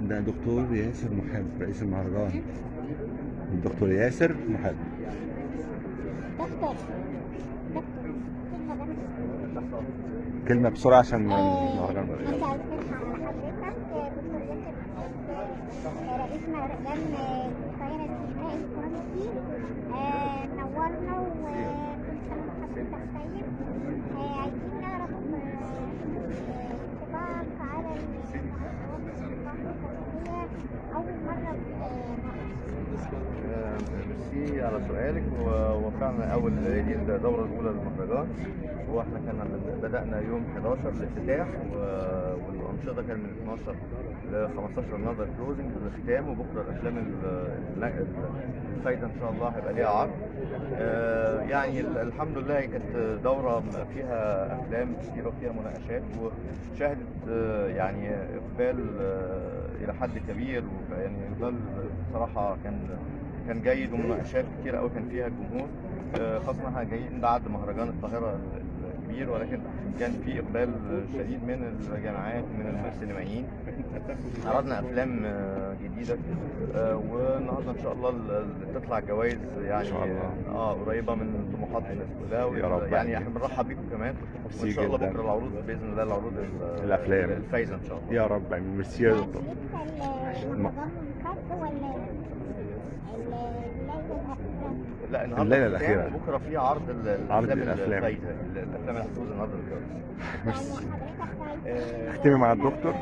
ده دكتور ياسر محب رئيس المهرجان. الدكتور ياسر محب. دكتور كلمة بسرعة عشان المهرجان مساء الخير على حضرتك. دكتور ياسر محب رئيس مهرجان القاهرة السينمائي الفرنسي. نورنا وكل سنة وحضرتك طيب. عايزين نعرف انطباعك على المهرجان الفرنسية أول مرة ميرسي على سؤالك. هو فعلا دي الدورة الأولى للمهرجان، واحنا بدأنا يوم 11 الافتتاح، والأنشطة كان من 12 ل 15 النهارده الكلوزنج الاختتام، وبكره الأفلام الفايدة إن شاء الله هيبقى ليها عرض. يعني الحمد لله كانت دورة فيها أفلام كتيرة وفيها مناقشات، وشهدت يعني إقبال إلى حد كبير، يعني إقبال بصراحة كان جيد، ومناقشات كتير قوي كان فيها الجمهور، خاصة احنا جايين بعد مهرجان القاهرة الكبير، ولكن كان في إقبال شديد من الجامعات ومن السينمائيين. عرضنا أفلام جديدة، والنهارده إن شاء الله تطلع جوائز يعني قريبة من طموحات الناس كلها، يعني احنا بنرحب بيكم كمان، وإن شاء الله بكرة العروض بإذن الله، العروض الأفلام الفايزة إن شاء الله. يا رب. ميرسي يا دكتور. لا، الليلة الأخيرة، وبكرة في عرض الأفلام الفايزة، الأفلام اللي هتفوز النهارده. اختمي مع الدكتور،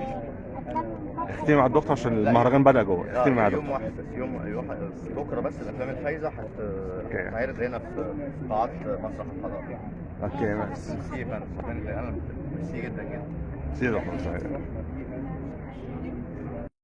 اختمي مع الدكتور عشان المهرجان بدأ جوه. اختمي مع الدكتور. يوم واحد بس، يوم بكرة بس الأفلام الفايزة هتعرض هنا في قاعات مسرح الحضارة. اوكي، ميرسي. ميرسي يا فندم، ميرسي جدا جدا. ميرسي يا دكتور.